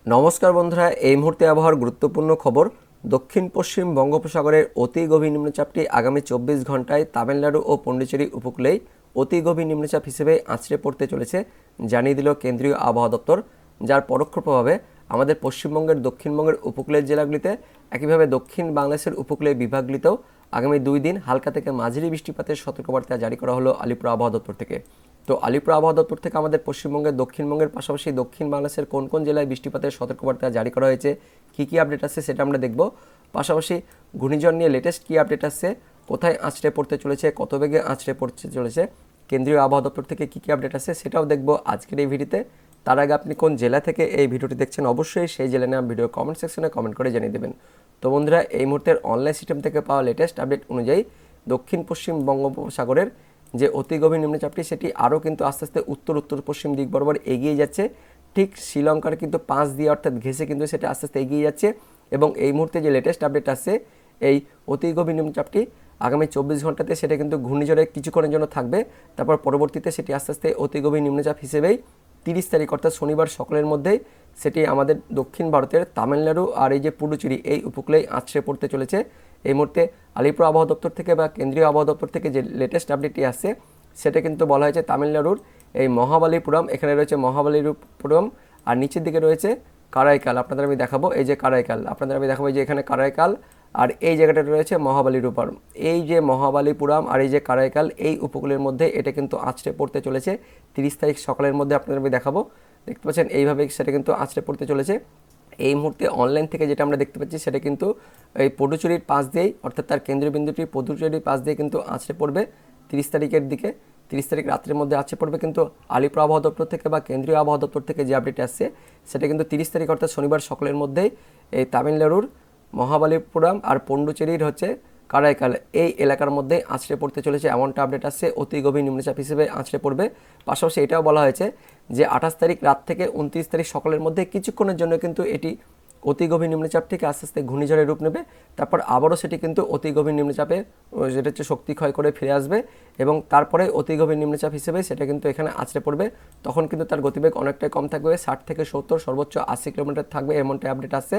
নমস্কার বন্ধুরা, এই মুহূর্তে আবহাওয়ার গুরুত্বপূর্ণ খবর। দক্ষিণ পশ্চিম বঙ্গোপসাগরের অতি গভীর নিম্নচাপটি আগামী 24 ঘন্টায় তামিলনাড়ু ও পন্ডিচেরি উপকূলেই অতি গভীর নিম্নচাপ হিসেবে আছড়ে পড়তে চলেছে, জানিয়ে দিল কেন্দ্রীয় আবহাওয়া দপ্তর। যার পরোক্ষ প্রভাবে আমাদের পশ্চিমবঙ্গের দক্ষিণবঙ্গের উপকূলের জেলাগুলিতে, একইভাবে দক্ষিণ বাংলাদেশের উপকূলের বিভাগগুলিতেও আগামী 2 দিন হালকা থেকে মাঝারি বৃষ্টিপাতের সতর্কবার্তা জারি করা হলো আলিপুর আবহাওয়া দপ্তর থেকে। তো আলিপুর আবহাওয়া দপ্তর থেকে আমাদের পশ্চিমবঙ্গের দক্ষিণবঙ্গের পাশাপাশি দক্ষিণ বাংলাদেশের কোন কোন জেলায় বৃষ্টিপাতের সতর্কবার্তা জারি করা হয়েছে, কী কী আপডেট আসছে সেটা আমরা দেখব। পাশাপাশি ঘূর্ণিঝড় নিয়ে লেটেস্ট কী আপডেট আসছে, কোথায় আছড়ে পড়তে চলেছে, কত বেগে আছড়ে পড়তে চলেছে, কেন্দ্রীয় আবহাওয়া দপ্তর থেকে কী কী আপডেট আসছে সেটাও দেখব আজকের এই ভিডিওতে। তার আগে আপনি কোন জেলা থেকে এই ভিডিওটি দেখছেন অবশ্যই সেই জেলা নাম ভিডিও কমেন্ট সেকশনে কমেন্ট করে জানিয়ে দেবেন। তো বন্ধুরা, এই মুহূর্তের অনলাইন সিস্টেম থেকে পাওয়া লেটেস্ট আপডেট অনুযায়ী দক্ষিণ পশ্চিম বঙ্গোপসাগরের যে অতি গভীর নিম্নচাপটি সেটি আরও কিন্তু আস্তে আস্তে উত্তর উত্তর পশ্চিম দিক বরাবর এগিয়ে যাচ্ছে। ঠিক শ্রীলঙ্কার কিন্তু 5 দিয়ে অর্থাৎ ঘেঁষে কিন্তু সেটা আস্তে আস্তে এগিয়ে যাচ্ছে। এবং এই মুহূর্তে যে লেটেস্ট আপডেট আসছে, এই অতি গভীর নিম্নচাপটি আগামী 24 ঘন্টাতে সেটা কিন্তু ঘূর্ণিঝড়ে কিছুক্ষণের জন্য থাকবে। তারপর পরবর্তীতে সেটি আস্তে আস্তে অতি গভীর নিম্নচাপ হিসেবেই 30 তারিখ অর্থাৎ শনিবার সকালের মধ্যেই সেটি আমাদের দক্ষিণ ভারতের তামিলনাড়ু আর এই যে পুডুচেরি এই উপকূলেই আছড়ে পড়তে চলেছে। এই মুহূর্তে আলিপুর আবহাওয়া দপ্তর থেকে বা কেন্দ্রীয় আবহাওয়া দপ্তর থেকে যে লেটেস্ট আপডেটটি আসছে সেটা কিন্তু বলা হয়েছে তামিলনাড়ুর এই মহাবালিপুরম, এখানে রয়েছে মহাবালিপুরম আর নিচের দিকে রয়েছে কারাইকাল। আপনাদের আমি দেখাবো এই যে কারাইকাল, আপনাদের আমি দেখাবো যে এখানে কারাইকাল আর এই জায়গাটা রয়েছে মহাবালিপুরম। এই যে মহাবালিপুরম আর এই যে কারাইকাল এই উপকূলের মধ্যে এটা কিন্তু আছড়ে পড়তে চলেছে 30 তারিখ সকালের মধ্যে। আপনাদের আমি দেখাবো, দেখতে পাচ্ছেন এইভাবে সেটা কিন্তু আছড়ে পড়তে চলেছে। এই মুহূর্তে অনলাইন থেকে যেটা আমরা দেখতে পাচ্ছি সেটা কিন্তু এই পটুচুরির পাশ দিয়েই অর্থাৎ তার কেন্দ্রীয় বিন্দুটি পটুচুরির পাশ দিয়ে কিন্তু আছড়ে পড়বে 30 তারিখের দিকে। 30 তারিখ রাত্রের মধ্যে আছড়ে পড়বে, কিন্তু আলিপুর আবহাওয়া দপ্তর থেকে বা কেন্দ্রীয় আবহাওয়া দপ্তর থেকে যে আপডেট আসছে সেটা কিন্তু 30 তারিখ অর্থাৎ শনিবার সকালের মধ্যেই এই তামিলনাড়ুর মহাবালিপুরম আর পন্ডুচেরির হচ্ছে কারাইকাল এই এলাকার মধ্যে আছড়ে পড়তে চলেছে, এমনটা আপডেট আসছে। অতি গভীর নিম্নচাপ হিসেবে আছড়ে পড়বে। পাশাপাশি এটাও বলা হয়েছে যে 28 তারিখ রাত থেকে 29 তারিখ সকালের মধ্যে কিছুক্ষণের জন্য কিন্তু এটি অতি গভীর নিম্নচাপ থেকে আস্তে আস্তে ঘূর্ণিঝড়ের রূপ নেবে। তারপর আবারও সেটি কিন্তু অতি গভীর নিম্নচাপে যেটা হচ্ছে শক্তি ক্ষয় করে ফিরে আসবে এবং তারপরে অতি গভীর নিম্নচাপ হিসেবে সেটা কিন্তু এখানে আছড়ে পড়বে। তখন কিন্তু তার গতিবেগ অনেকটাই কম থাকবে, 60 থেকে 70 সর্বোচ্চ 80 কিলোমিটার থাকবে, এমনটাই আপডেট আসছে।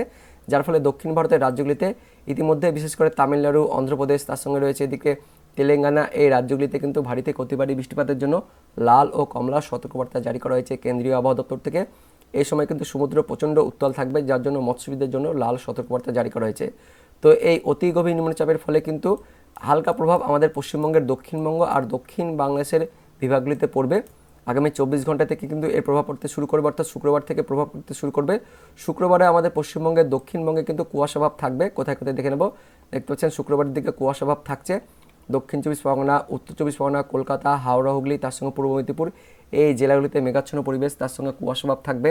যার ফলে দক্ষিণ ভারতের রাজ্যগুলিতে ইতিমধ্যে বিশেষ করে তামিলনাড়ু, অন্ধ্রপ্রদেশ, তার সঙ্গে রয়েছে এদিকে তেলেঙ্গানা, এই রাজ্যগুলিতে কিন্তু ভারী থেকে অতি ভারী বৃষ্টিপাতের জন্য লাল ও কমলা সতর্কবার্তা জারি করা হয়েছে কেন্দ্রীয় আবহাওয়া দপ্তর থেকে। এই সময় কিন্তু সমুদ্র প্রচণ্ড উত্তাল থাকবে, যার জন্য মৎস্যবিদদের জন্য লাল সতর্কবার্তা জারি করা হয়েছে। তো এই অতি গভীর নিম্নচাপের ফলে কিন্তু হালকা প্রভাব আমাদের পশ্চিমবঙ্গের দক্ষিণবঙ্গ আর দক্ষিণ বাংলাদেশের বিভাগগুলিতে পড়বে। আগামী 24 ঘন্টা থেকে কিন্তু এর প্রভাব পড়তে শুরু করবে, অর্থাৎ শুক্রবার থেকে প্রভাব পড়তে শুরু করবে। শুক্রবারে আমাদের পশ্চিমবঙ্গের দক্ষিণবঙ্গে কিন্তু কুয়াশাভাব থাকবে, কোথায় কোথায় দেখে নেব। দেখতে পাচ্ছেন শুক্রবারের দিকে কুয়াশাভাব থাকছে দক্ষিণ 24 পরগনা, উত্তর 24 পরগনা, কলকাতা, হাওড়া, হুগলি, তার সঙ্গে পূর্ব মেদিনীপুর এই জেলাগুলিতে মেঘাচ্ছন্ন পরিবেশ, তার সঙ্গে কুয়াশাভাব থাকবে।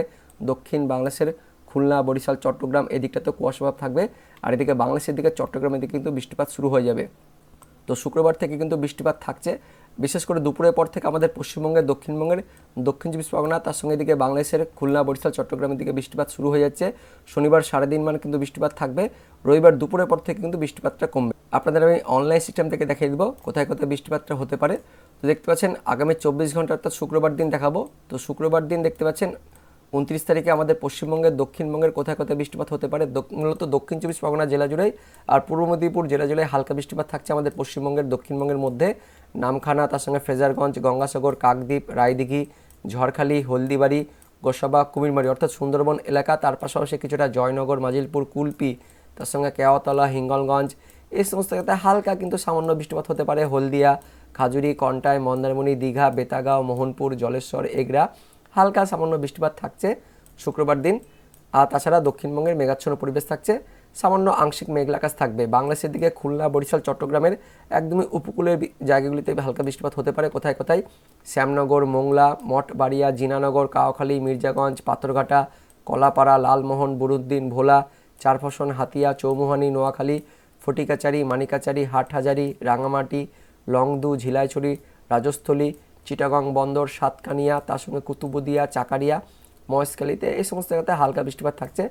দক্ষিণ বাংলাদেশের খুলনা, বরিশাল, চট্টগ্রাম এই দিকটাতে কুয়াশাভাব থাকবে। আর এদিকে বাংলাদেশের দিকে চট্টগ্রামের দিকে কিন্তু বৃষ্টিপাত শুরু হয়ে যাবে। তো শুক্রবার থেকে কিন্তু বৃষ্টিপাত থাকছে, বিশেষ করে দুপুরের পর থেকে আমাদের পশ্চিমবঙ্গের দক্ষিণবঙ্গের দক্ষিণ 24 পরগনা, তার সঙ্গে এদিকে বাংলাদেশের খুলনা, বরিশাল, চট্টগ্রামের দিকে বৃষ্টিপাত শুরু হয়ে যাচ্ছে। শনিবার সারাদিন মানে কিন্তু বৃষ্টিপাত থাকবে, রবিবার দুপুরের পর থেকে কিন্তু বৃষ্টিপাতটা কমবে। আপনাদের আমি অনলাইন সিস্টেম থেকে দেখিয়ে দেবো কোথায় কোথায় বৃষ্টিপাতটা হতে পারে। তো দেখতে পাচ্ছেন আগামী 24 ঘন্টা অর্থাৎ শুক্রবার দিন দেখাবো। তো শুক্রবার দিন দেখতে পাচ্ছেন 29 তারিখে আমাদের পশ্চিমবঙ্গের দক্ষিণবঙ্গের কোথায় কোথায় বৃষ্টিপাত হতে পারে, মূলত দক্ষিণ 24 পরগনা জেলা জুড়েই আর পূর্ব মেদিনীপুর জেলা জুড়ে হালকা বৃষ্টিপাত থাকছে আমাদের পশ্চিমবঙ্গের দক্ষিণবঙ্গের মধ্যে। নামখানা, তার সঙ্গে ফ্রেজারগঞ্জ, গঙ্গাসাগর, কাকদ্বীপ, রায়দিঘি, ঝড়খালি, হলদিবাড়ি, গোসাবা, কুমিরমারি অর্থাৎ সুন্দরবন এলাকা, তার পাশাপাশি কিছুটা জয়নগর, মাজিলপুর, কুলপি, তার সঙ্গে কেওয়াতলা, হিঙ্গলগঞ্জ এই সমস্ত জায়গাতে হালকা কিন্তু সামান্য বৃষ্টিপাত হতে পারে। হলদিয়া, খাজুরি, কন্টাই, মন্দারমণি, দীঘা, বেতাগাঁও, মোহনপুর, জলেশ্বর, এগরা হালকা সামান্য বৃষ্টিপাত থাকছে শুক্রবার দিন। আর তাছাড়া দক্ষিণবঙ্গের মেঘাচ্ছন্ন পরিবেশ থাকছে, সামান্য আংশিক মেঘলা আকাশ থাকবে। বাংলাদেশের দিকে খুলনা, বরিশাল, চট্টগ্রামের একদমই উপকূলের জায়গাগুলিতে হালকা বৃষ্টিপাত হতে পারে, কোথায় কোথায় শ্যামনগর, মোংলা, মঠবাড়িয়া, জিনানগর, কাওখালী, মির্জাগঞ্জ, পাথরঘাটা, কলাপাড়া, লালমোহন, বুরুদ্দিন, ভোলা, চারফসন, হাতিয়া, চৌমুহানি, নোয়াখালী, ফটিকাচারি, মানিকাচারি, হাটহাজারি, রাঙামাটি, লংদু, ঝিলাইছড়ি, রাজস্থলী, চিটাগং বন্দর, সাতকানিয়া, তার সঙ্গে কুতুবুদিয়া, চাকারিয়া, মহেশখালীতে এই সমস্ত জায়গাতে হালকা বৃষ্টিপাত থাকছে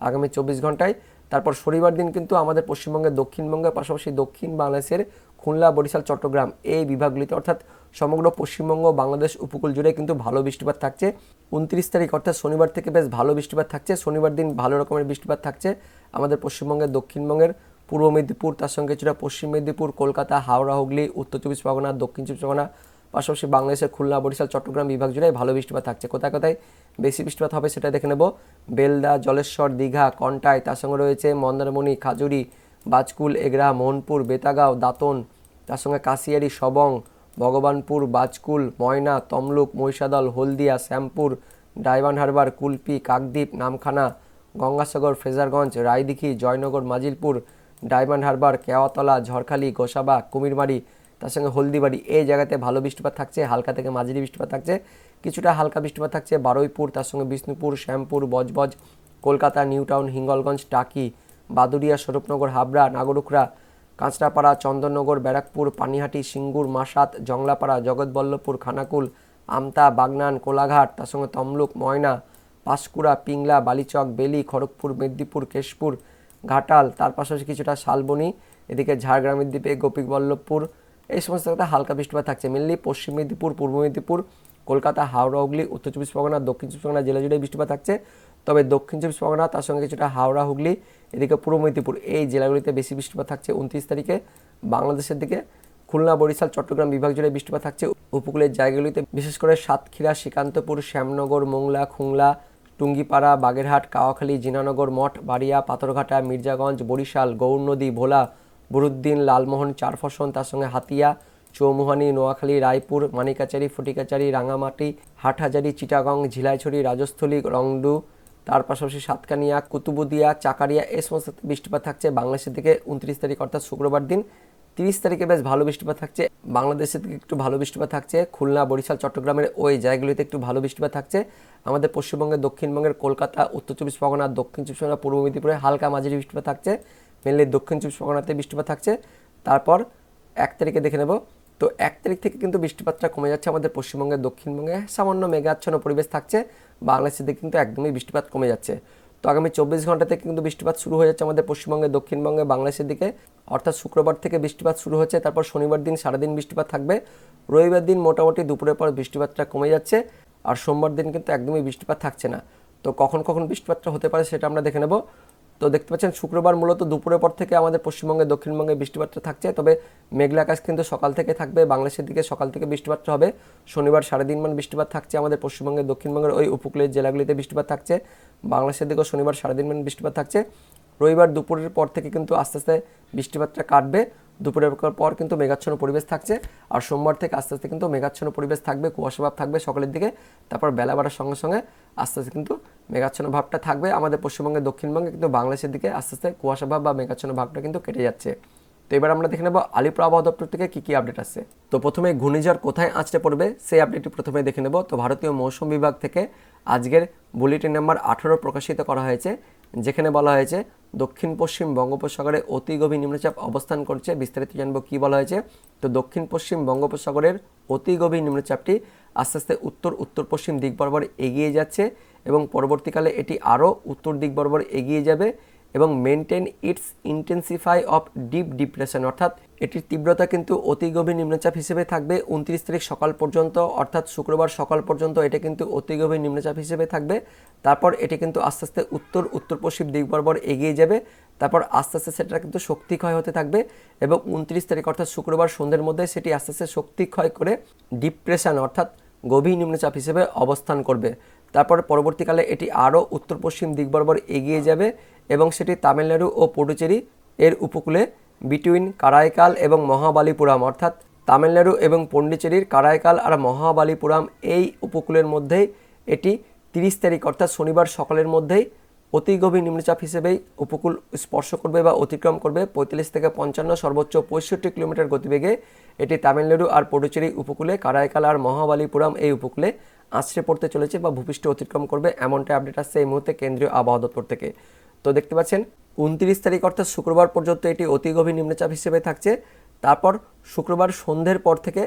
আগামী 24 ঘন্টায়। তারপর শনিবার দিন কিন্তু আমাদের পশ্চিমবঙ্গের দক্ষিণবঙ্গের পাশাপাশি দক্ষিণ বাংলাদেশের খুলনা, বরিশাল, চট্টগ্রাম এই বিভাগগুলিতে অর্থাৎ সমগ্র পশ্চিমবঙ্গ, বাংলাদেশ উপকূল জুড়ে কিন্তু ভালো বৃষ্টিপাত থাকছে। 29 তারিখ অর্থাৎ শনিবার থেকে বেশ ভালো বৃষ্টিপাত থাকছে। শনিবার দিন ভালো রকমের বৃষ্টিপাত থাকছে আমাদের পশ্চিমবঙ্গের দক্ষিণবঙ্গের পূর্ব মেদিনীপুর, তার সঙ্গে কিছুটা পশ্চিম মেদিনীপুর, কলকাতা, হাওড়া, হুগলি, উত্তর চব্বিশ পরগনা, দক্ষিণ চব্বিশ পরগনা, পাশাপাশি বাংলাদেশের খুলনা, বরিশাল, চট্টগ্রাম বিভাগ জুড়ে ভালো বৃষ্টিপাত থাকছে। কোথায় কোথায় বেশি বৃষ্টিপাত হবে সেটা দেখে নেব। বেলদা, জলেশ্বর, দীঘা, কন্টাই, তার সঙ্গে রয়েছে মন্দারমণি, খাজুরি, বাজকুল, এগরা, মোহনপুর, বেতাগাঁও, দাঁতন, তার সঙ্গে কাশিয়ারি, সবং, ভগবানপুর, বাজকুল, ময়না, তমলুক, মহিষাদল, হলদিয়া, শ্যামপুর, ডায়মন্ড হারবার, কুলপি, কাকদ্বীপ, নামখানা, গঙ্গাসাগর, ফ্রেজারগঞ্জ, রায়দিঘি, জয়নগর, মাজিলপুর, ডায়মন্ড হারবার, কেওয়াতলা, ঝড়খালি, গোসাবা, কুমিরমারি, তার সঙ্গে হলদিবাড়ি এই জায়গাতে ভালো বৃষ্টিপাত থাকছে। হালকা থেকে মাঝারি বৃষ্টিপাত থাকছে। কিছুটা হালকা বৃষ্টিপাত থাকছে বারুইপুর, তার সঙ্গে বিষ্ণুপুর, শ্যামপুর, বজবজ, কলকাতা, নিউ টাউন, হিঙ্গলগঞ্জ, টাকি, বাদুড়িয়া, স্বরূপনগর, হাবড়া, নাগরুখরা, কাঁচরাপাড়া, চন্দননগর, ব্যারাকপুর, পানিহাটি, সিঙ্গুর, মাসাত, জংলাপাড়া, জগৎবল্লভপুর, খানাকুল, আমতা, বাগনান, কোলাঘাট, তার সঙ্গে তমলুক, ময়না, পাঁশকুড়া, পিংলা, বালিচক, বেলি, খড়গপুর, মেদিনীপুর, কেশপুর, ঘাটাল, তার পাশাপাশি কিছুটা শালবনী, এদিকে ঝাড়গ্রামের দ্বীপে, গোপীবল্লভপুর এই সমস্ত জায়গাতে হালকা বৃষ্টিপাত থাকছে। মেনলি পশ্চিম মেদিনীপুর, পূর্ব মেদিনীপুর, কলকাতা, হাওড়া, হুগলি, উত্তর চব্বিশ পরগনা, দক্ষিণ চব্বিশ পরগনা জেলা জুড়ে বৃষ্টিপাত থাকছে। তবে দক্ষিণ চব্বিশ পরগনা, তার সঙ্গে কিছুটা হাওড়া, হুগলি, এদিকে পূর্ব মেদিনীপুর এই জেলাগুলিতে বেশি বৃষ্টিপাত থাকছে 29 তারিখে। বাংলাদেশের দিকে খুলনা, বরিশাল, চট্টগ্রাম বিভাগ জুড়ে বৃষ্টিপাত থাকছে। উপকূলের জায়গাগুলিতে বিশেষ করে সাতক্ষীরা, শ্রীকান্তপুর, শ্যামনগর, মোংলা, খুংলা, টুঙ্গিপাড়া, বাগেরহাট, কাওয়াখালী, জিনানগর, মঠ, বাড়িয়া, পাথরঘাটা, মির্জাগঞ্জ, বরিশাল, গৌরনদী, ভোলা, বুরুদ্দিন, লালমোহন, চারফসন, তার সঙ্গে হাতিয়া, চৌমুহানি, নোয়াখালী, রায়পুর, মানিকাচারি, ফটিকাচারি, রাঙামাটি, হাটহাজারি, চিটাগং, ঝিলাইছড়ি, রাজস্থলী, রংডু, তার পাশাপাশি সাতকানিয়া, কুতুবুদিয়া, চাকারিয়া এই সমস্ত বৃষ্টিপাত থাকছে বাংলাদেশের দিকে 29 তারিখ অর্থাৎ শুক্রবার দিন। 30 তারিখে বেশ ভালো বৃষ্টিপাত থাকছে বাংলাদেশের দিকে, একটু ভালো বৃষ্টিপাত থাকছে খুলনা, বরিশাল, চট্টগ্রামের ওই জায়গাগুলিতে একটু ভালো বৃষ্টিপাত থাকছে। আমাদের পশ্চিমবঙ্গের দক্ষিণবঙ্গের কলকাতা, উত্তর চব্বিশ পরগনা, দক্ষিণ চব্বিশ পরগনা, পূর্ব মেদিনীপুরে হালকা মাঝারি বৃষ্টিপাত থাকছে। মেনলি দক্ষিণ চব্বিশ পরগনাতে বৃষ্টিপাত থাকছে। তারপর 1 তারিখে দেখে নেব। তো 1 তারিখ থেকে কিন্তু বৃষ্টিপাতটা কমে যাচ্ছে আমাদের পশ্চিমবঙ্গের দক্ষিণবঙ্গে, সামান্য মেঘাচ্ছন্ন পরিবেশ থাকছে। বাংলাদেশের দিকে কিন্তু একদমই বৃষ্টিপাত কমে যাচ্ছে। তো আগামী 24 ঘন্টা থেকে কিন্তু বৃষ্টিপাত শুরু হয়ে যাচ্ছে আমাদের পশ্চিমবঙ্গের দক্ষিণবঙ্গে, বাংলাদেশের দিকে, অর্থাৎ শুক্রবার থেকে বৃষ্টিপাত শুরু হচ্ছে। তারপর শনিবার দিন সারাদিন বৃষ্টিপাত থাকবে। রবিবার দিন মোটামুটি দুপুরের পর বৃষ্টিপাতটা কমে যাচ্ছে। আর সোমবার দিন কিন্তু একদমই বৃষ্টিপাত থাকছে না। তো কখন কখন বৃষ্টিপাতটা হতে পারে সেটা আমরা দেখে নেব। তো দেখতে পাচ্ছেন শুক্রবার মূলত দুপুরের পর থেকে আমাদের পশ্চিমবঙ্গে দক্ষিণবঙ্গে বৃষ্টিপাতটা থাকছে। তবে মেঘলা আকাশ কিন্তু সকাল থেকে থাকবে, বাংলাদেশের দিকে সকাল থেকে বৃষ্টিপাতটা হবে। শনিবার সারাদিন বৃষ্টিপাত থাকছে আমাদের পশ্চিমবঙ্গের দক্ষিণবঙ্গের ওই উপকূলের জেলাগুলিতে বৃষ্টিপাত থাকছে। বাংলাদেশের দিকেও শনিবার সারাদিন বৃষ্টিপাত থাকছে। রবিবার দুপুরের পর থেকে কিন্তু আস্তে আস্তে বৃষ্টিপাতটা কাটবে। দুপুরের পর কিন্তু মেঘাচ্ছন্ন পরিবেশ থাকছে। আর সোমবার থেকে আস্তে আস্তে কিন্তু মেঘাচ্ছন্ন পরিবেশ থাকবে, কুয়াশাভাব থাকবে সকালের দিকে। তারপর বেলা বাড়ার সঙ্গে সঙ্গে আস্তে আস্তে কিন্তু মেঘাচ্ছন্ন ভাবটা থাকবে আমাদের পশ্চিমবঙ্গের দক্ষিণবঙ্গে, কিন্তু বাংলাদেশের দিকে আস্তে আস্তে কুয়াশাভাব বা মেঘাচ্ছন্ন ভাবটা কিন্তু কেটে যাচ্ছে। তো এবার আমরা দেখে নেব আলিপুর আবহাওয়া দপ্তর থেকে কী কী আপডেট আসছে। তো প্রথমে ঘূর্ণিঝড় কোথায় আঁচড়ে পড়বে সেই আপডেটটি প্রথমে দেখে নেব। তো ভারতীয় মৌসুম বিভাগ থেকে আজকের বুলেটিন নাম্বার 18 প্রকাশিত করা হয়েছে, যেখানে বলা হয়েছে দক্ষিণ পশ্চিম বঙ্গোপসাগরে অতি গভীর নিম্নচাপ অবস্থান করছে। বিস্তারিত জানবো কী বলা হয়েছে। তো দক্ষিণ পশ্চিম বঙ্গোপসাগরের অতি গভীর নিম্নচাপটি আস্তে আস্তে উত্তর উত্তর পশ্চিম দিক বরাবর এগিয়ে যাচ্ছে এবং পরবর্তীকালে এটি আরও উত্তর দিক বরাবর এগিয়ে যাবে এবং maintain it's intensify of deep depression, অর্থাৎ এটির তীব্রতা কিন্তু অতি গভীর নিম্নচাপ হিসেবে থাকবে 29 তারিখ সকাল পর্যন্ত, অর্থাৎ শুক্রবার সকাল পর্যন্ত এটা কিন্তু অতি গভীর নিম্নচাপ হিসেবে থাকবে। তারপর এটি কিন্তু আস্তে আস্তে উত্তর উত্তর পশ্চিম দিক বরাবর এগিয়ে যাবে। তারপর আস্তে আস্তে সেটা কিন্তু শক্তি ক্ষয় হতে থাকবে এবং 29 তারিখ অর্থাৎ শুক্রবার সন্ধ্যের মধ্যে সেটি আস্তে আস্তে শক্তি ক্ষয় করে ডিপ্রেশন অর্থাৎ গভীর নিম্নচাপ হিসেবে অবস্থান করবে। তারপর পরবর্তীকালে এটি আরও উত্তর পশ্চিম দিক বরাবর এগিয়ে যাবে এবং সেটি তামিলনাড়ু ও পুডুচেরি এর উপকূলে বিটুইন কারাইকাল এবং মহাবালিপুরাম, অর্থাৎ তামিলনাড়ু এবং পন্ডিচেরির কারাইকাল আর মহাবালিপুরাম এই উপকূলের মধ্যেই এটি 30 তারিখ অর্থাৎ শনিবার সকালের মধ্যেই অতি গভীর নিম্নচাপ হিসেবেই উপকূল স্পর্শ করবে বা অতিক্রম করবে। 45 থেকে 55 সর্বোচ্চ 65 কিলোমিটার গতিবেগে এটি তামিলনাড়ু আর পুডুচেরি উপকূলে কারাইকাল আর মহাবালিপুরাম এই উপকূলে আছড়ে পড়তে চলেছে বা ভূপৃষ্ঠ অতিক্রম করবে, এমনটা আপডেট আসছে এই মুহূর্তে কেন্দ্রীয় আবহাওয়া দপ্তর থেকে। তো দেখতে পাচ্ছেন 29 তারিখ অর্থাৎ শুক্রবার পর্যন্ত এটি অতি গভীর নিম্নচাপ হিসেবে থাকছে। তারপর শুক্রবার সন্ধ্যের পর থেকে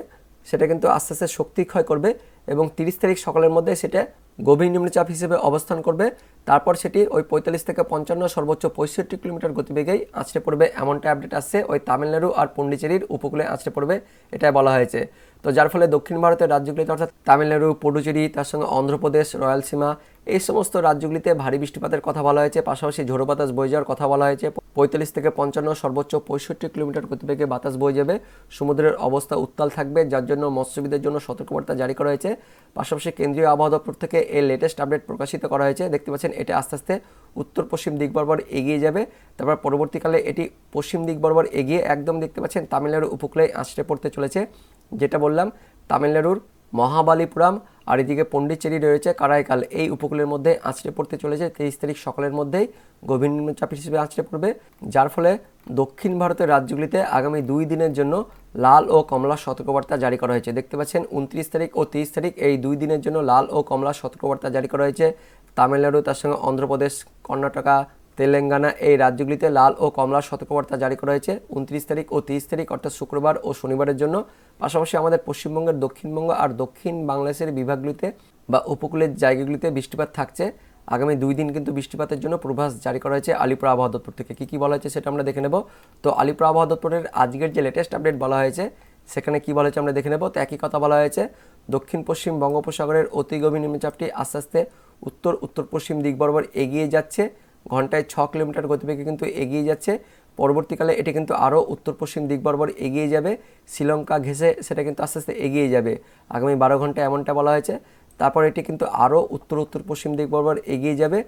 সেটা কিন্তু আস্তে আস্তে শক্তি ক্ষয় করবে এবং 30 তারিখ সকালের মধ্যে সেটা গভীর নিম্নচাপ হিসেবে অবস্থান করবে। তারপর সেটি ওই 45 থেকে 55 সর্বোচ্চ 65 কিলোমিটার গতিবেগেই আছড়ে পড়বে, এমনটা আপডেট আসছে। ওই তামিলনাড়ু আর পন্ডিচেরির উপকূলে আছড়ে পড়বে, এটাই বলা হয়েছে। তো যার ফলে দক্ষিণ ভারতের রাজ্যগুলিতে অর্থাৎ তামিলনাড়ু, পুডুচেরি, তার সঙ্গে অন্ধ্রপ্রদেশ, রয়্যালসীমা, এই সমস্ত রাজ্যগুলিতে ভারী বৃষ্টিপাতের কথা বলা হয়েছে। পাশাপাশি ঝোড়ো বাতাস বয়ে যাওয়ার কথা বলা হয়েছে। 45 থেকে 55 সর্বোচ্চ 65 কিলোমিটার গতিবেগে বাতাস বয়ে যাবে। সমুদ্রের অবস্থা উত্তাল থাকবে, যার জন্য মৎস্যবিদের জন্য সতর্কবার্তা জারি করা হয়েছে। পাশাপাশি কেন্দ্রীয় আবহাওয়া দপ্তর থেকে এর লেটেস্ট আপডেট প্রকাশিত করা হয়েছে। দেখতে পাচ্ছেন এটা আস্তে আস্তে উত্তর পশ্চিম দিক বরাবর এগিয়ে যাবে। তারপর পরবর্তীকালে এটি পশ্চিম দিক বরাবর এগিয়ে একদম দেখতে পাচ্ছেন তামিলনাড়ু উপকূলে আছড়ে পড়তে চলেছে। যেটা বললাম, তামিলনাড়ুর মহাবালিপুরাম আর এদিকে পন্ডিচেরি রয়েছে কারাইকাল, এই উপকূলের মধ্যে আছড়ে পড়তে চলেছে। 23 তারিখ সকালের মধ্যেই গভীর নিম্নচাপ হিসেবে আছড়ে পড়বে, যার ফলে দক্ষিণ ভারতের রাজ্যগুলিতে আগামী 2 দিনের জন্য লাল ও কমলা সতর্কবার্তা জারি করা হয়েছে। দেখতে পাচ্ছেন 29 তারিখ ও 30 তারিখ এই 2 দিনের জন্য লাল ও কমলা সতর্কবার্তা জারি করা হয়েছে। তামিলনাড়ু, তার সঙ্গে অন্ধ্রপ্রদেশ, কর্ণাটকা, তেলেঙ্গানা, এই রাজ্যগুলিতে লাল ও কমলা সতর্কবার্তা জারি করা হয়েছে 29 তারিখ ও 30 তারিখ অর্থাৎ শুক্রবার ও শনিবারের জন্য। পাশাপাশি আমাদের পশ্চিমবঙ্গের দক্ষিণবঙ্গ আর দক্ষিণ বাংলাদেশের বিভাগগুলিতে বা উপকূলের জায়গাগুলিতে বৃষ্টিপাত থাকছে। আগামী 2 দিন কিন্তু বৃষ্টিপাতের জন্য পূর্বাভাস জারি করা হয়েছে আলিপুর আবহাওয়া দপ্তর থেকে। কী বলা হয়েছে সেটা আমরা দেখে নেব। তো আলিপুর আবহাওয়া দপ্তরের আজকের যে লেটেস্ট আপডেট বলা হয়েছে সেখানে কী বলা হয়েছে আমরা দেখে নেব। তো একই কথা বলা হয়েছে, দক্ষিণ পশ্চিম বঙ্গোপসাগরের অতি গভীর নিম্নচাপটি আস্তে আস্তে উত্তর উত্তর পশ্চিম দিক বরাবর এগিয়ে যাচ্ছে। ঘন্টায় 6 কিলোমিটার গতিবেগে কিন্তু এগিয়ে যাচ্ছে। পরবর্তীকালে এটি কিন্তু আরও উত্তর পশ্চিম দিক বরাবর এগিয়ে যাবে, শ্রীলঙ্কা ঘেঁষে সেটা কিন্তু আস্তে আস্তে এগিয়ে যাবে আগামী 12 ঘন্টা, এমনটা বলা হয়েছে। তারপর এটি কিন্তু আরও উত্তর উত্তর পশ্চিম দিক বরাবর এগিয়ে যাবে।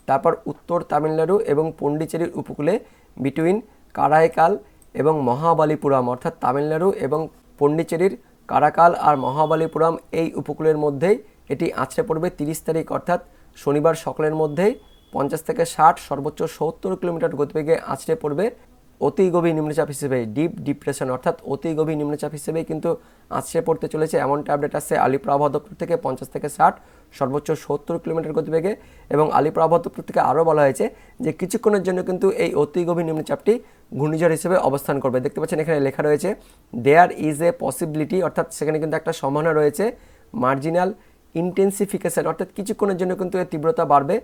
তারপর উত্তর তামিলনাড়ু এবং পন্ডিচেরির উপকূলে বিটুইন কারাইকাল এবং মহাবালিপুরাম অর্থাৎ তামিলনাড়ু এবং পন্ডিচেরির কারাকাল আর মহাবালিপুরাম এই উপকূলের মধ্যেই এটি আছড়ে পড়বে 30 তারিখ অর্থাৎ শনিবার সকালের মধ্যেই 50 থেকে 60 সর্বোচ্চ 70 কিলোমিটার গতিবেগে আছড়ে পড়বে। অতি গভীর নিম্নচাপ হিসেবে ডিপ ডিপ্রেশন অর্থাৎ অতি গভীর নিম্নচাপ হিসেবেই কিন্তু আছড়ে পড়তে চলেছে, এমনটা আপডেট আসছে আলিপুর আবহাওয়া দপ্তর থেকে। 50 থেকে 60 সর্বোচ্চ 70 কিলোমিটার গতিবেগে। এবং আলিপুর আবহাওয়া দপ্তর থেকে আরও বলা হয়েছে যে কিছুক্ষণের জন্য কিন্তু এই অতি গভীর নিম্নচাপটি ঘূর্ণিঝড় হিসেবে অবস্থান করবে। দেখতে পাচ্ছেন এখানে লেখা রয়েছে দেয়ার ইজ এ পসিবিলিটি, অর্থাৎ সেখানে কিন্তু একটা সম্ভাবনা রয়েছে মার্জিনাল ইন্টেন্সিফিকেশন, অর্থাৎ কিছুক্ষণের জন্য কিন্তু এর তীব্রতা বাড়বে।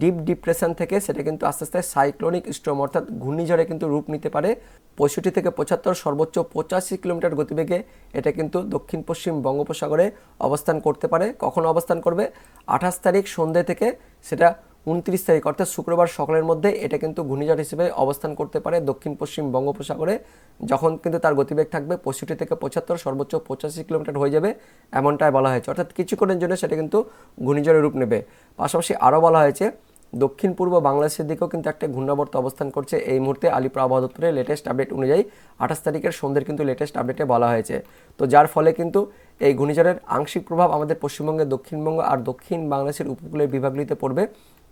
ডিপ ডিপ্রেশন থেকে সেটা কিন্তু আস্তে আস্তে সাইক্লোনিক স্টর্ম অর্থাৎ ঘূর্ণিঝড়ে কিন্তু রূপ নিতে পারে। 65 থেকে 75 সর্বোচ্চ 85 কিলোমিটার গতিবেগে এটা কিন্তু দক্ষিণ পশ্চিম বঙ্গোপসাগরে অবস্থান করতে পারে। কখন অবস্থান করবে? 28 তারিখ সন্ধ্যে থেকে সেটা 29 তারিখ অর্থাৎ শুক্রবার সকালের মধ্যে এটা কিন্তু ঘূর্ণিঝড় হিসেবে অবস্থান করতে পারে দক্ষিণ পশ্চিম বঙ্গোপসাগরে, যখন কিন্তু তার গতিবেগ থাকবে 65 থেকে 75 সর্বোচ্চ 85 কিলোমিটার হয়ে যাবে, এমনটাই বলা হয়েছে। অর্থাৎ কিছুক্ষণের জন্য সেটা কিন্তু ঘূর্ণিঝড়ের রূপ নেবে। পাশাপাশি আরও বলা হয়েছে দক্ষিণ পূর্ব বাংলাদেশের দিকেও কিন্তু একটা ঘূর্ণাবর্ত অবস্থান করছে এই মুহূর্তে আলিপুর আবহাওয়া দপ্তরের লেটেস্ট আপডেট অনুযায়ী। 28 তারিখের সন্ধ্যের কিন্তু লেটেস্ট আপডেটে বলা হয়েছে। তো যার ফলে কিন্তু এই ঘূর্ণিঝড়ের আংশিক প্রভাব আমাদের পশ্চিমবঙ্গের দক্ষিণবঙ্গ আর দক্ষিণ বাংলাদেশের উপকূলের বিভাগগুলিতে পড়বে,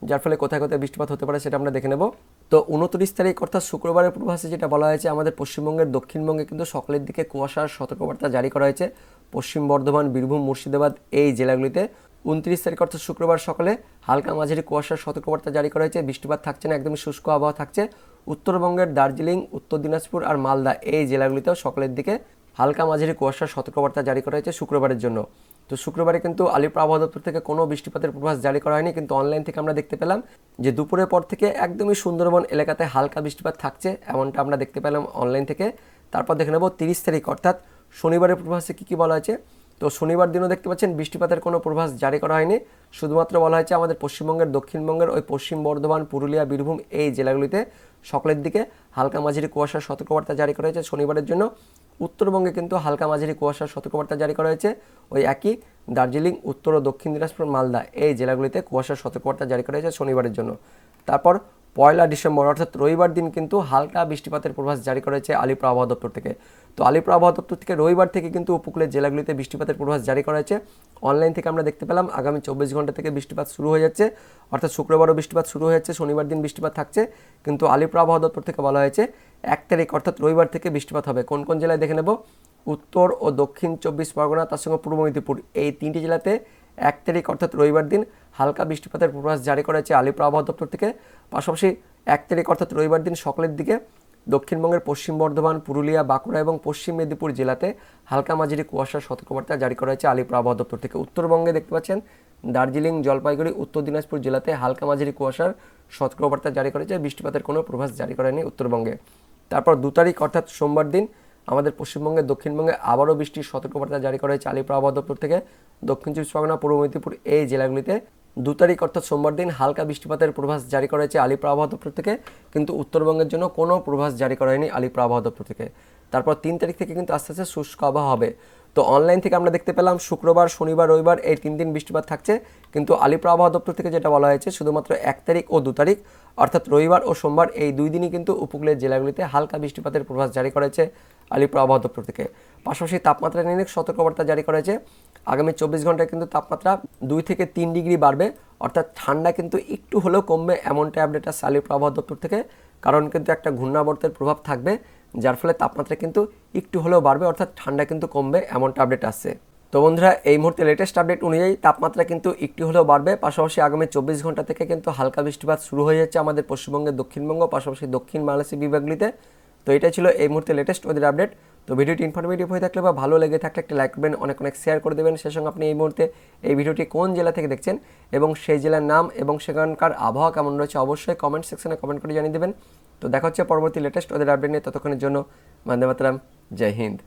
যার ফলে কোথায় কোথায় বৃষ্টিপাত হতে পারে সেটা আমরা দেখে নেব। তো 29 তারিখ অর্থাৎ শুক্রবারের পূর্বাভাসে যেটা বলা হয়েছে আমাদের পশ্চিমবঙ্গের দক্ষিণবঙ্গে কিন্তু সকালের দিকে কুয়াশার সতর্কবার্তা জারি করা হয়েছে পশ্চিম বর্ধমান, বীরভূম, মুর্শিদাবাদ এই জেলাগুলিতে। 29 তারিখ অর্থাৎ শুক্রবার সকালে হালকা মাঝারি কুয়াশার সতর্কবার্তা জারি করা হয়েছে। বৃষ্টিপাত থাকছে না, একদমই শুষ্ক আবহাওয়া থাকছে। উত্তরবঙ্গের দার্জিলিং, উত্তর দিনাজপুর আর মালদা এই জেলাগুলিতেও সকালের দিকে হালকা মাঝারি কুয়াশার সতর্কবার্তা জারি করা হয়েছে শুক্রবারের জন্য। তো শুক্রবারে কিন্তু আলিপুর আবহাওয়া দপ্তর থেকে কোনো বৃষ্টিপাতের পূর্বাভাস জারি করা হয়নি, কিন্তু অনলাইন থেকে আমরা দেখতে পেলাম যে দুপুরের পর থেকে একদমই সুন্দরবন এলাকাতে হালকা বৃষ্টিপাত থাকছে, এমনটা আমরা দেখতে পেলাম অনলাইন থেকে। তারপর দেখে নেব 30 তারিখ অর্থাৎ শনিবারের পূর্বাভাসে কী বলা হয়েছে। তো শনিবার দিনও দেখতে পাচ্ছেন বৃষ্টিপাতের কোনো পূর্বাভাস জারি করা হয়নি, শুধুমাত্র বলা হয়েছে আমাদের পশ্চিমবঙ্গের দক্ষিণবঙ্গের ওই পশ্চিম বর্ধমান, পুরুলিয়া, বীরভূম এই জেলাগুলিতে সকালের দিকে হালকা মাঝারি কুয়াশার সতর্কবার্তা জারি করা হয়েছে শনিবারের জন্য। উত্তরবঙ্গে কিন্তু হালকা মাঝারি কুয়াশার সতর্কবার্তা জারি করা হয়েছে ওই একই দার্জিলিং, উত্তর ও দক্ষিণ দিনাজপুর, মালদা এই জেলাগুলিতে কুয়াশার সতর্কবার্তা জারি করা হয়েছে শনিবারের জন্য। তারপর 1 ডিসেম্বর অর্থাৎ রবিবার দিন কিন্তু হালকা বৃষ্টিপাতের পূর্বাভাস জারি করা হয়েছে আলিপুর আবহাওয়া দপ্তর থেকে। তো আলিপুর আবহাওয়া দপ্তর থেকে রবিবার থেকে কিন্তু উপকূলের জেলাগুলিতে বৃষ্টিপাতের পূর্বাভাস জারি করা হয়েছে। অনলাইন থেকে আমরা দেখতে পেলাম আগামী 24 ঘন্টা থেকে বৃষ্টিপাত শুরু হয়ে যাচ্ছে, অর্থাৎ শুক্রবারও বৃষ্টিপাত শুরু হয়ে যাচ্ছে, শনিবার দিন বৃষ্টিপাত থাকছে। কিন্তু আলিপুর আবহাওয়া দপ্তর থেকে বলা হয়েছে 1 তারিখ অর্থাৎ রবিবার থেকে বৃষ্টিপাত হবে। কোন কোন জেলায় দেখে নেব। উত্তর ও দক্ষিণ 24 পরগনা, তার সঙ্গে পূর্ব মেদিনীপুর এই 3টি জেলাতে 1 তারিখ অর্থাৎ রবিবার দিন হালকা বৃষ্টিপাতের পূর্বাভাস জারি করা হয়েছে আলিপুর আবহাওয়া দপ্তর থেকে। পাশাপাশি 1 তারিখ অর্থাৎ রবিবার দিন সকালের দিকে দক্ষিণবঙ্গের পশ্চিম বর্ধমান, পুরুলিয়া, বাঁকুড়া এবং পশ্চিম মেদিনীপুর জেলাতে হালকা মাঝারি কুয়াশার সতর্কবার্তা জারি করা হয়েছে আলিপুর আবহাওয়া দপ্তর থেকে। উত্তরবঙ্গে দেখতে পাচ্ছেন দার্জিলিং, জলপাইগুড়ি, উত্তর দিনাজপুর জেলাতে হালকা মাঝারি কুয়াশার সতর্কবার্তা জারি করেছে, বৃষ্টিপাতের কোনো পূর্বাভাস জারি করেনি উত্তরবঙ্গে। তারপর 2 তারিখ অর্থাৎ সোমবার দিন আমাদের পশ্চিমবঙ্গের দক্ষিণবঙ্গে আবারও বৃষ্টির সতর্কবার্তা জারি করা হয়েছে আলিপুর আবহাওয়া দপ্তর থেকে। দক্ষিণ চব্বিশ পরগনা, পূর্ব মেদিনীপুর এই জেলাগুলিতে 2 তারিখ অর্থাৎ সোমবার দিন হালকা বৃষ্টিপাতের পূর্বাভাস জারি করা হয়েছে আলিপুর আবহাওয়া দপ্তর থেকে, কিন্তু উত্তরবঙ্গের জন্য কোনো পূর্বাভাস জারি করা হয়নি আলিপুর আবহাওয়া দপ্তর থেকে। তারপর 3 তারিখ থেকে কিন্তু আস্তে আস্তে শুষ্ক আবহাওয়া হবে। তো অনলাইন থেকে আমরা দেখতে পেলাম শুক্রবার, শনিবার, রবিবার এই 3 দিন বৃষ্টিপাত থাকছে, কিন্তু আলিপুর আবহাওয়া দপ্তর থেকে যেটা বলা হয়েছে শুধুমাত্র 1 তারিখ ও 2 তারিখ অর্থাৎ রবিবার ও সোমবার এই 2 দিনই কিন্তু উপকূলের জেলাগুলিতে হালকা বৃষ্টিপাতের পূর্বাভাস জারি করেছে আলিপুর আবহাওয়া দপ্তর থেকে। পাশাপাশি তাপমাত্রা নিয়ে সতর্কবার্তা জারি করেছে। আগামী 24 ঘন্টায় কিন্তু তাপমাত্রা 2 থেকে 3 ডিগ্রি বাড়বে, অর্থাৎ ঠান্ডা কিন্তু একটু হলেও কমবে, এমনটা আপডেট আসছে আলিপুর আবহাওয়া দপ্তর থেকে। কারণ কিন্তু একটা ঘূর্ণাবর্তের প্রভাব থাকবে, যার ফলে তাপমাত্রা কিন্তু একটু হলেও বাড়বে, অর্থাৎ ঠান্ডা কিন্তু কমবে, এমনটা আপডেট আসছে। তো বন্ধুরা, এই মুহূর্তে লেটেস্ট আপডেট অনুযায়ী তাপমাত্রা কিন্তু একটু হলেও বাড়বে। পাশাপাশি আগামী 24 ঘন্টা থেকে কিন্তু হালকা বৃষ্টিপাত শুরু হয়ে যাচ্ছে আমাদের পশ্চিমবঙ্গের দক্ষিণবঙ্গ, পাশাপাশি দক্ষিণ বাংলাদেশের বিভাগগুলিতে। তো এটা ছিল এই মুহূর্তে লেটেস্ট ওয়েদার আপডেট। তো ভিডিওটি ইনফরমেটিভ হয়ে থাকলে বা ভালো লেগে থাকলে একটা লাইক করবেন, অনেক অনেক শেয়ার করে দেবেন। সেই সঙ্গে আপনি এই মুহূর্তে এই ভিডিওটি কোন জেলা থেকে দেখছেন এবং সেই জেলার নাম এবং সেখানকার আবহাওয়া কেমন রয়েছে অবশ্যই কমেন্ট সেকশনে কমেন্ট করে জানিয়ে দেবেন। তো দেখা হচ্ছে পরবর্তী লেটেস্ট ওয়েদার আপডেট নিয়ে। ততক্ষণের জন্য বন্দে মাতরম, জয় হিন্দ।